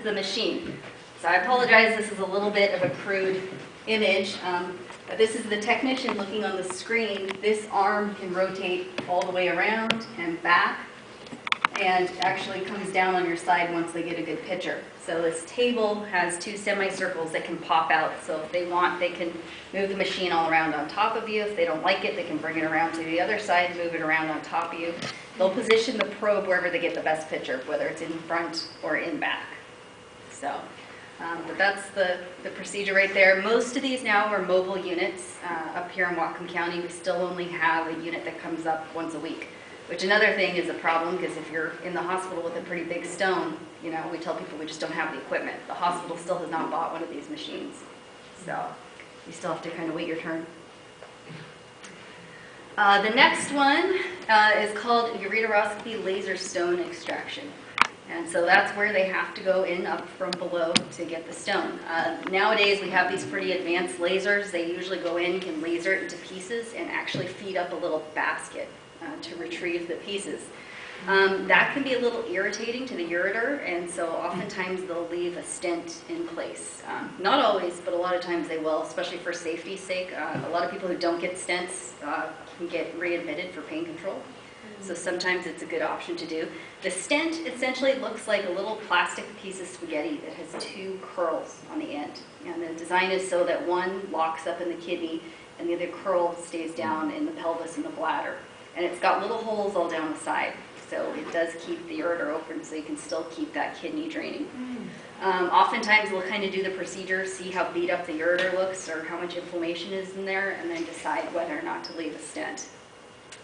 the machine. So I apologize, this is a little bit of a crude image. But this is the technician looking on the screen. This arm can rotate all the way around and back, and actually comes down on your side once they get a good picture. So this table has two semicircles that can pop out. So if they want, they can move the machine all around on top of you. If they don't like it, they can bring it around to the other side, move it around on top of you. They'll position the probe wherever they get the best picture, whether it's in front or in back. So, but that's the procedure right there. Most of these now are mobile units. Up here in Whatcom County, we still only have a unit that comes up once a week. Which another thing is a problem, because if you're in the hospital with a pretty big stone, you know, we tell people we just don't have the equipment. The hospital still has not bought one of these machines. So you still have to kind of wait your turn. The next one is called ureteroscopy laser stone extraction. And so that's where they have to go in up from below to get the stone. Nowadays we have these pretty advanced lasers. They usually go in, can laser it into pieces, and actually feed up a little basket to retrieve the pieces. That can be a little irritating to the ureter, and so oftentimes they'll leave a stent in place. Not always, but a lot of times they will, especially for safety's sake. A lot of people who don't get stents can get readmitted for pain control. So sometimes it's a good option to do. The stent essentially looks like a little plastic piece of spaghetti that has two curls on the end. And the design is so that one locks up in the kidney and the other curl stays down in the pelvis and the bladder. And it's got little holes all down the side. So it does keep the ureter open so you can still keep that kidney draining. Oftentimes we'll kind of do the procedure, see how beat up the ureter looks or how much inflammation is in there, and then decide whether or not to leave a stent.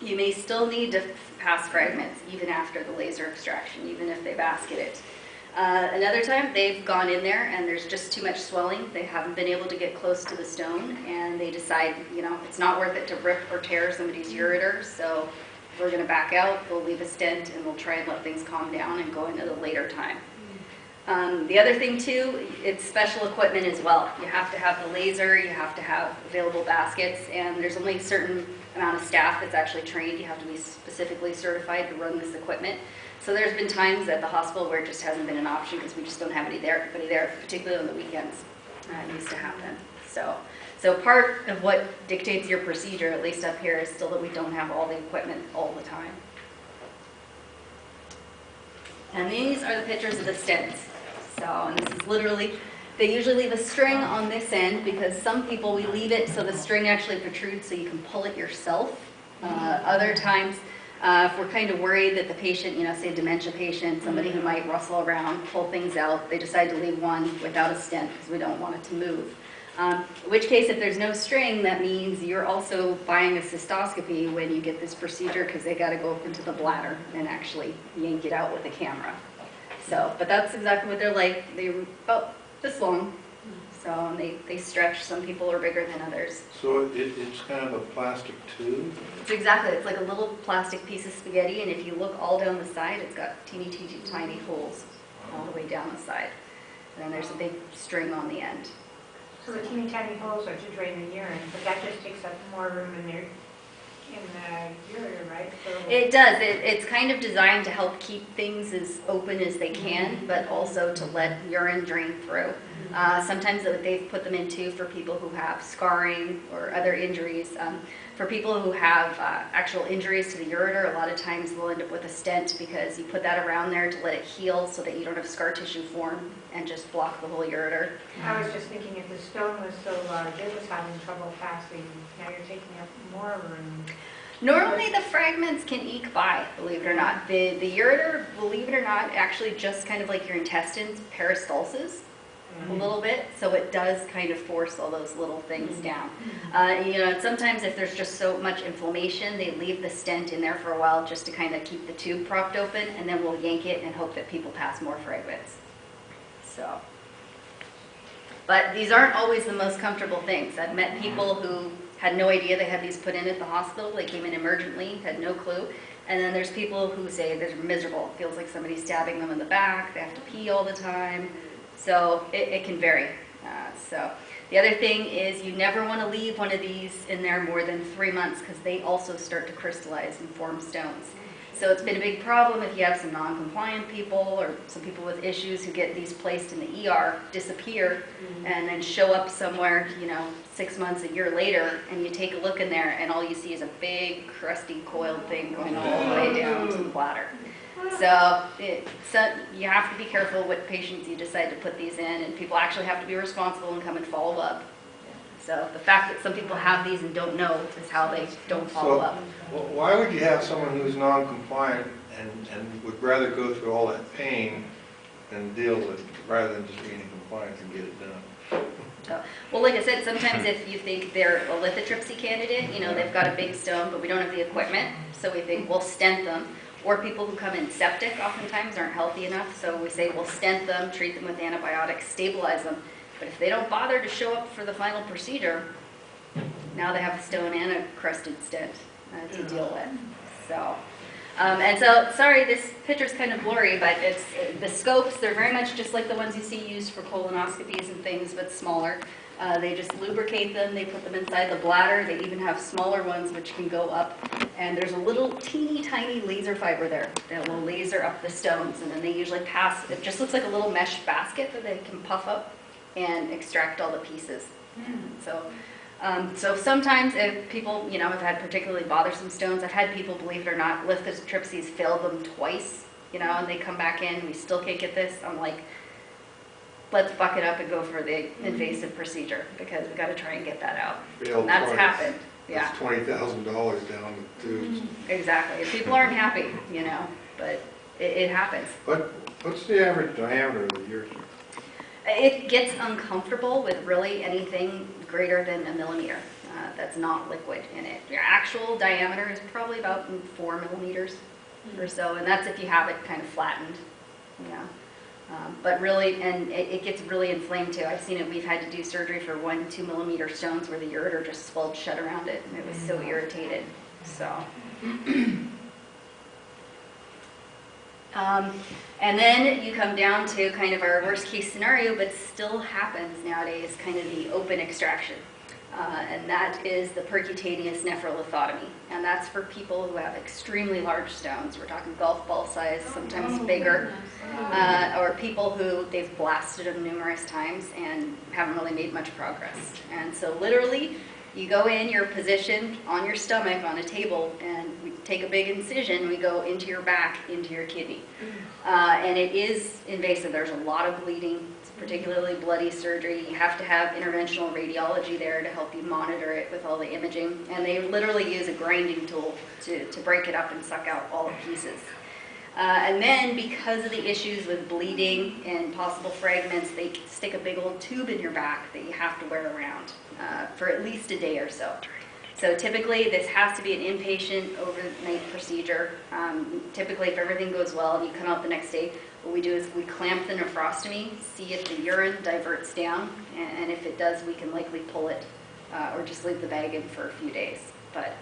You may still need to pass fragments even after the laser extraction, even if they basket it. Another time they've gone in there and there's just too much swelling. They haven't been able to get close to the stone, and they decide, you know, it's not worth it to rip or tear somebody's ureter, so we're going to back out, we'll leave a stent, and we'll try and let things calm down and go into the later time. The other thing too, it's special equipment as well. You have to have the laser, you have to have available baskets, and there's only a certain amount of staff that's actually trained. You have to be specifically certified to run this equipment. So there's been times at the hospital where it just hasn't been an option because we just don't have anybody there, particularly on the weekends. It used to happen. So part of what dictates your procedure, at least up here, is still that we don't have all the equipment all the time. And these are the pictures of the stents. So, and this is literally, they usually leave a string on this end because some people, we leave it so the string actually protrudes so you can pull it yourself. Other times, if we're kind of worried that the patient, you know, say a dementia patient, somebody who might rustle around, pull things out, they decide to leave one without a stent because we don't want it to move. In which case, if there's no string, that means you're also buying a cystoscopy when you get this procedure because they got to go up into the bladder and actually yank it out with a camera. So, but that's exactly what they're like. They're about this long. So, and they stretch. Some people are bigger than others. So it's kind of a plastic tube? It's exactly. It's like a little plastic piece of spaghetti, and if you look all down the side, it's got teeny, tiny holes all the way down the side. And then there's a big string on the end. So the teeny tiny holes are to drain the urine, but that just takes up more room in the ureter, right? So it does. It's kind of designed to help keep things as open as they can, but also to let urine drain through. Sometimes they've put them in too for people who have scarring or other injuries. For people who have actual injuries to the ureter, a lot of times they'll end up with a stent because you put that around there to let it heal so that you don't have scar tissue form and just block the whole ureter. I was just thinking if the stone was so large, it was having trouble passing. Now you're taking up more room. Normally the fragments can eke by, believe it or not. The ureter, believe it or not, actually just kind of like your intestines, peristalsis a little bit, so it does kind of force all those little things down. You know, sometimes if there's just so much inflammation, they leave the stent in there for a while just to kind of keep the tube propped open, and then we'll yank it and hope that people pass more fragments. So, but these aren't always the most comfortable things. I've met people who had no idea they had these put in at the hospital. They came in emergently, had no clue. And then there's people who say they're miserable. It feels like somebody's stabbing them in the back. They have to pee all the time. So it can vary. So the other thing is you never want to leave one of these in there more than 3 months because they also start to crystallize and form stones. So it's been a big problem if you have some non-compliant people or some people with issues who get these placed in the ER, disappear, and then show up somewhere, 6 months, a year later, and you take a look in there and all you see is a big, crusty, coiled thing going all the way down to the bladder. So you have to be careful what patients you decide to put these in, and people actually have to be responsible and come and follow up. So the fact that some people have these and don't know is how they don't follow up. Why would you have someone who's non-compliant and would rather go through all that pain and deal with, rather than just being in compliance and get it done? Well, like I said, sometimes if you think they're a lithotripsy candidate, they've got a big stone, but we don't have the equipment, so we think we'll stent them. Or people who come in septic oftentimes aren't healthy enough, so we say we'll stent them, treat them with antibiotics, stabilize them. But if they don't bother to show up for the final procedure, now they have a stone and a crusted stent to deal with. So, sorry, this picture's kind of blurry, but it's the scopes. They're very much just like the ones you see used for colonoscopies and things, but smaller. They just lubricate them. They put them inside the bladder. They even have smaller ones which can go up. And there's a little teeny tiny laser fiber there that will laser up the stones, and then they usually pass. It just looks like a little mesh basket that they can puff up and extract all the pieces. So sometimes if people, have had particularly bothersome stones, I've had people, believe it or not, lithotripsies failed them twice, and they come back in, we still can't get this. I'm like, let's buck it up and go for the invasive procedure, because we got to try and get that out. And that's happened. Yeah. That's $20,000 down the tubes. Exactly. People aren't happy, but it happens. What's the average diameter of the urethra? It gets uncomfortable with really anything greater than a millimeter that's not liquid in it. Your actual diameter is probably about 4 millimeters or so, and that's if you have it kind of flattened. But really, and it gets really inflamed too. I've seen it. We've had to do surgery for 1-2 millimeter stones where the ureter just swelled shut around it, and it was so irritated. So. And then you come down to kind of our worst case scenario, but still happens nowadays, kind of the open extraction. And that is the percutaneous nephrolithotomy. And that's for people who have extremely large stones. We're talking golf ball size, sometimes bigger. Or people who they've blasted them numerous times and haven't really made much progress. And so literally, you go in, you're positioned on your stomach on a table, and we take a big incision, we go into your back, into your kidney. And it is invasive. There's a lot of bleeding. It's particularly bloody surgery. You have to have interventional radiology there to help you monitor it with all the imaging. And they literally use a grinding tool to break it up and suck out all the pieces. And then because of the issues with bleeding and possible fragments, they stick a big old tube in your back that you have to wear around for at least a day or so. So typically this has to be an inpatient overnight procedure. Typically if everything goes well and you come out the next day, what we do is we clamp the nephrostomy, see if the urine diverts down, and if it does, we can likely pull it or just leave the bag in for a few days. But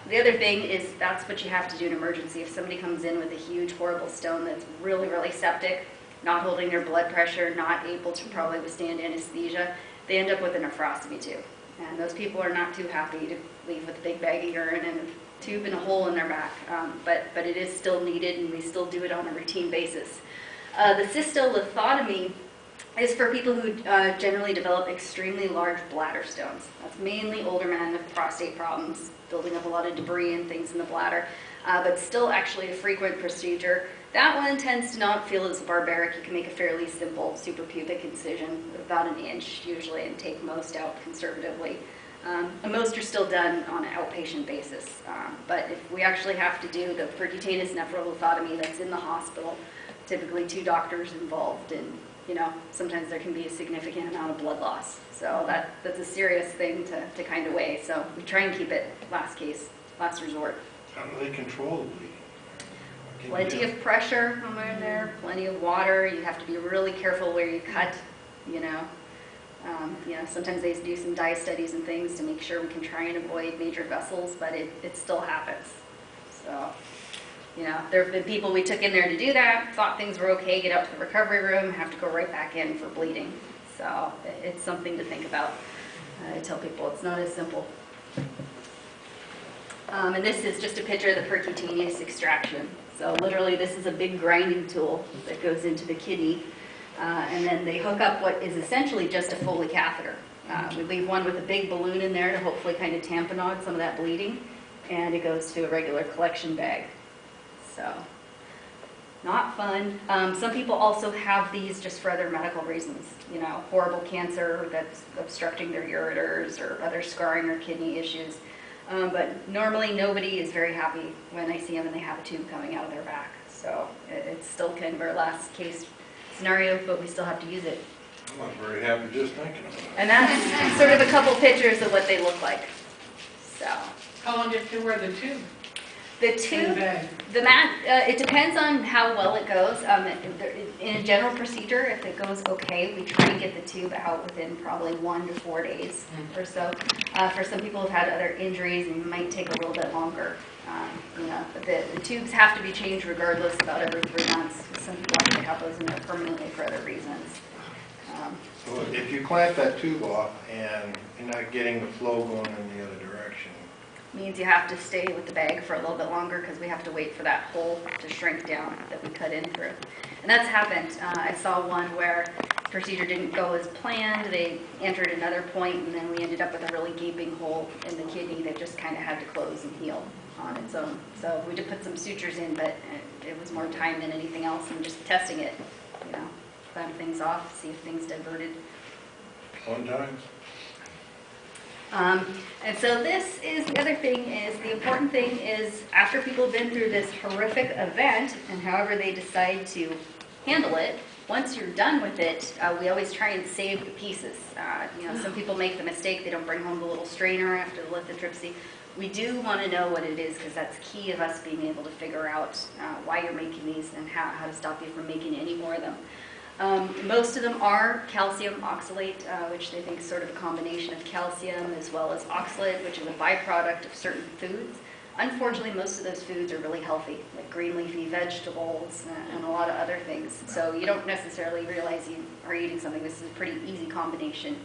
the other thing is that's what you have to do in emergency. If somebody comes in with a huge, horrible stone that's really, really septic, not holding their blood pressure, not able to probably withstand anesthesia, they end up with a nephrostomy tube. And those people are not too happy to leave with a big bag of urine and a tube and a hole in their back. But it is still needed, and we still do it on a routine basis. The cystolithotomy is for people who generally develop extremely large bladder stones. That's mainly older men with prostate problems, building up a lot of debris and things in the bladder, but still actually a frequent procedure. That one tends to not feel as barbaric. You can make a fairly simple suprapubic incision, about 1 inch usually, and take most out conservatively. And most are still done on an outpatient basis. But if we actually have to do the percutaneous nephrolithotomy that's in the hospital, typically 2 doctors involved, and sometimes there can be a significant amount of blood loss. So that's a serious thing to kind of weigh. So we try and keep it last case, last resort. How do they control the bleeding? Plenty of pressure when we're in there, plenty of water. You have to be really careful where you cut, sometimes they do some dye studies and things to make sure we can try and avoid major vessels, but it still happens. So, there have been people we took in there to do that, thought things were okay, get out to the recovery room, have to go right back in for bleeding. So it's something to think about. I tell people it's not as simple. And this is just a picture of the percutaneous extraction. So literally, this is a big grinding tool that goes into the kidney. And then they hook up what is essentially just a Foley catheter. We leave one with a big balloon in there to hopefully kind of tamponade some of that bleeding. And it goes to a regular collection bag. So, not fun. Some people also have these just for other medical reasons. You know, horrible cancer that's obstructing their ureters or other scarring or kidney issues. But normally nobody is very happy when I see them and they have a tube coming out of their back. So it's still kind of our last case scenario, but we still have to use it. I'm not very happy just thinking about it. And that's sort of a couple pictures of what they look like. So How long do you have to wear the tube? the in the tube, bag? the mat, it depends on how well it goes. In a general procedure, if it goes okay, we try and get the tube out within probably 1 to 4 days or so. For some people who've had other injuries, it might take a little bit longer. You know, but the tubes have to be changed regardless about every 3 months. Some people have to have those in there permanently for other reasons. So if you clamp that tube off and you're not getting the flow going in the other direction, Means you have to stay with the bag for a little bit longer because we have to wait for that hole to shrink down that we cut in through. And that's happened. I saw one where the procedure didn't go as planned. They entered another point, and then we ended up with a really gaping hole in the kidney that just kind of had to close and heal on its own. So we did put some sutures in, but it was more time than anything else, and just testing it, you know, clamp things off, see if things diverted. fun times. And so this is, the other thing is, the important thing is, after people have been through this horrific event, and however they decide to handle it, once you're done with it, we always try and save the pieces. You know, some people make the mistake, they don't bring home the little strainer after the lithotripsy. We do want to know what it is, because that's key of us being able to figure out why you're making these and how to stop you from making any more of them. Most of them are calcium oxalate, which they think is sort of a combination of calcium as well as oxalate, which is a byproduct of certain foods. Unfortunately, most of those foods are really healthy, like green leafy vegetables and a lot of other things. So you don't necessarily realize you are eating something. This is a pretty easy combination.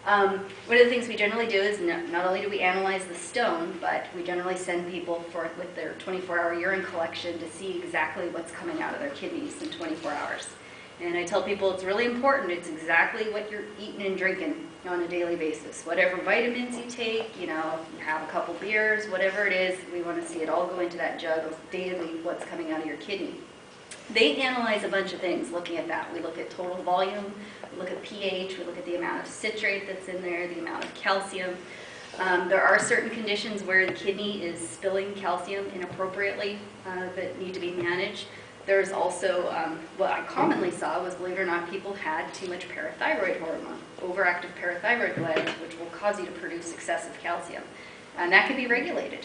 One of the things we generally do is not only do we analyze the stone, but we generally send people with their 24-hour urine collection to see exactly what's coming out of their kidneys in 24 hours. And I tell people it's really important. It's exactly what you're eating and drinking on a daily basis. Whatever vitamins you take, you know, if you have a couple beers, whatever it is, we want to see it all go into that jug of daily what's coming out of your kidney. They analyze a bunch of things looking at that. We look at total volume, we look at pH, we look at the amount of citrate that's in there, the amount of calcium. There are certain conditions where the kidney is spilling calcium inappropriately that need to be managed. There's also, what I commonly saw was, believe it or not, people had too much parathyroid hormone, overactive parathyroid glands, which will cause you to produce excessive calcium. And that can be regulated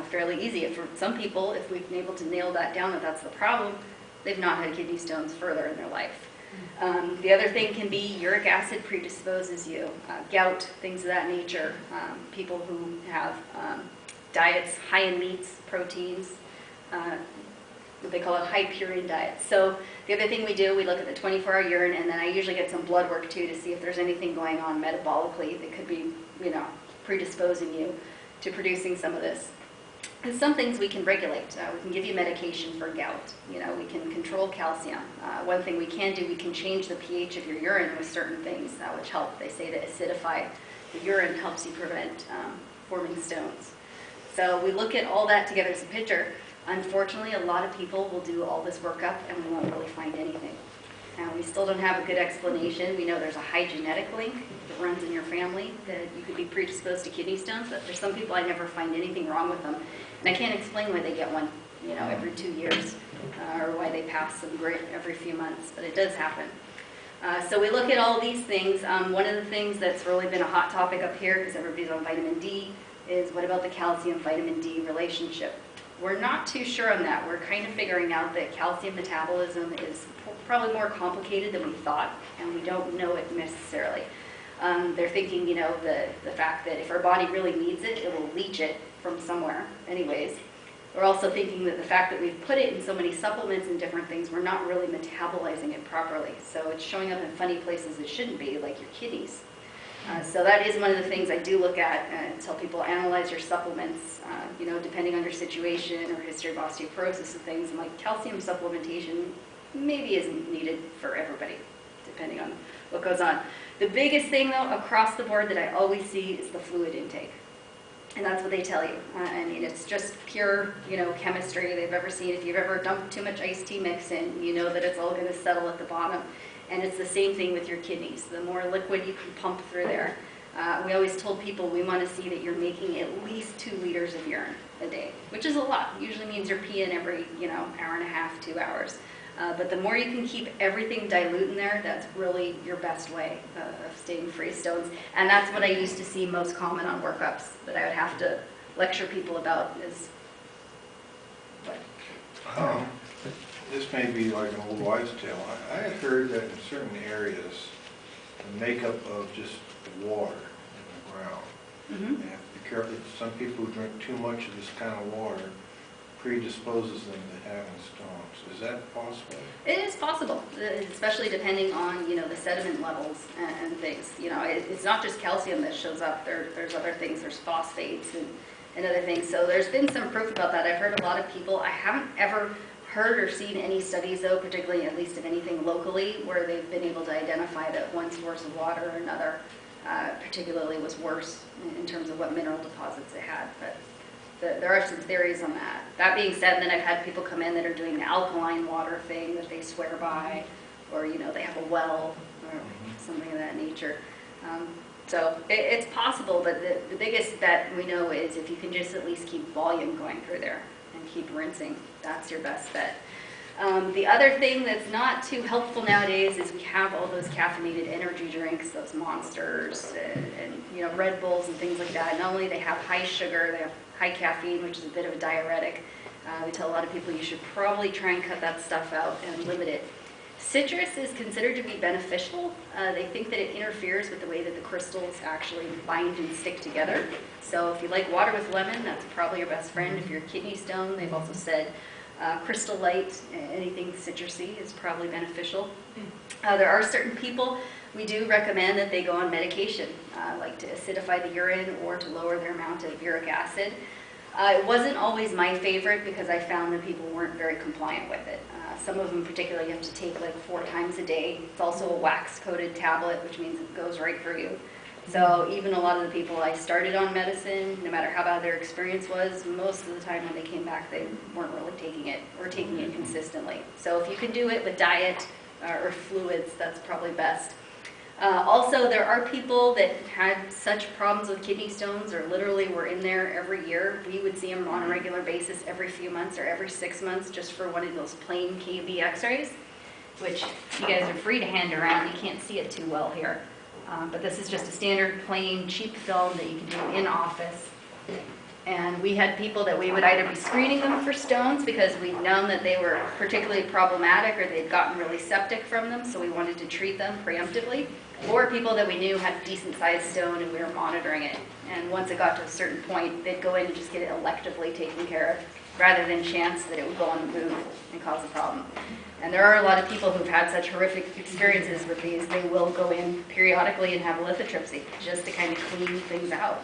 fairly easy. For some people, if we've been able to nail that down, that that's the problem, they've not had kidney stones further in their life. The other thing can be uric acid predisposes you, gout, things of that nature, people who have diets high in meats, proteins, what they call a high purine diet. So the other thing we do, we look at the 24-hour urine, and then I usually get some blood work too to see if there's anything going on metabolically that could be, you know, predisposing you to producing some of this. And some things we can regulate. We can give you medication for gout. You know, we can control calcium. One thing we can do, we can change the pH of your urine with certain things, which help. They say to acidify the urine helps you prevent forming stones. So we look at all that together as a picture. Unfortunately, a lot of people will do all this workup and we won't really find anything. And we still don't have a good explanation. We know there's a high genetic link that runs in your family that you could be predisposed to kidney stones, but for some people I never find anything wrong with them. And I can't explain why they get one, you know, every 2 years or why they pass some grit every few months, but it does happen. So we look at all these things. One of the things that's really been a hot topic up here, because everybody's on vitamin D, is what about the calcium-vitamin D relationship? We're not too sure on that. We're kind of figuring out that calcium metabolism is probably more complicated than we thought, and we don't know it necessarily. They're thinking, you know, the fact that if our body really needs it, it will leach it from somewhere anyways. We're also thinking that the fact that we've put it in so many supplements and different things, we're not really metabolizing it properly. So it's showing up in funny places it shouldn't be, like your kidneys. So that is one of the things I do look at and tell people, analyze your supplements, you know, depending on your situation or history of osteoporosis and things. And like calcium supplementation maybe isn't needed for everybody, depending on what goes on. The biggest thing though, across the board that I always see is the fluid intake. And that's what they tell you. I mean, it's just pure, you know, chemistry they've ever seen. If you've ever dumped too much iced tea mix in, you know that it's all going to settle at the bottom. And it's the same thing with your kidneys. The more liquid you can pump through there. We always told people we want to see that you're making at least 2 liters of urine a day, which is a lot. Usually means you're peeing every, you know, hour and a half, 2 hours. But the more you can keep everything dilute in there, that's really your best way of staying free of stones. And that's what I used to see most common on workups that I would have to lecture people about is what? This may be like an old wives' tale. I have heard that in certain areas, the makeup of just the water in the ground. Mm-hmm. You have to be careful. Some people who drink too much of this kind of water predisposes them to having stones. Is that possible? It is possible, especially depending on, you know, the sediment levels and things. You know, it's not just calcium that shows up. There's other things. There's phosphates and other things. So there's been some proof about that. I've heard a lot of people. I haven't ever heard or seen any studies, though, particularly at least of anything locally, where they've been able to identify that one source of water or another particularly was worse in terms of what mineral deposits it had. But there are some theories on that. That being said, then I've had people come in that are doing the alkaline water thing that they swear by, or, you know, they have a well or something of that nature. So it's possible, but the biggest bet we know is if you can just at least keep volume going through there and keep rinsing, that's your best bet. The other thing that's not too helpful nowadays is we have all those caffeinated energy drinks, those Monsters and you know, Red Bulls and things like that. Not only they have high sugar, they have high caffeine, which is a bit of a diuretic. We tell a lot of people you should probably try and cut that stuff out and limit it. Citrus is considered to be beneficial. They think that it interferes with the way that the crystals actually bind and stick together. So if you like water with lemon, that's probably your best friend. If you're a kidney stone, they've also said Crystal Light, anything citrusy is probably beneficial. There are certain people, we do recommend that they go on medication, like to acidify the urine or to lower their amount of uric acid. It wasn't always my favorite because I found that people weren't very compliant with it. Some of them particularly you have to take like 4 times a day. It's also a wax-coated tablet, which means it goes right through you. So even a lot of the people I started on medicine, no matter how bad their experience was, most of the time when they came back, they weren't really taking it or taking it consistently. So if you can do it with diet or fluids, that's probably best. Also, there are people that had such problems with kidney stones or literally were in there every year. We would see them on a regular basis every few months or every 6 months just for one of those plain KB x-rays, which you guys are free to hand around. You can't see it too well here. But this is just a standard, plain, cheap film that you can do in office. And we had people that we would either be screening them for stones because we'd known that they were particularly problematic or they'd gotten really septic from them, so we wanted to treat them preemptively. Or people that we knew had a decent-sized stone and we were monitoring it. And once it got to a certain point, they'd go in and just get it electively taken care of, rather than chance that it would go on the move and cause a problem. And there are a lot of people who've had such horrific experiences with these, they will go in periodically and have lithotripsy just to kind of clean things out.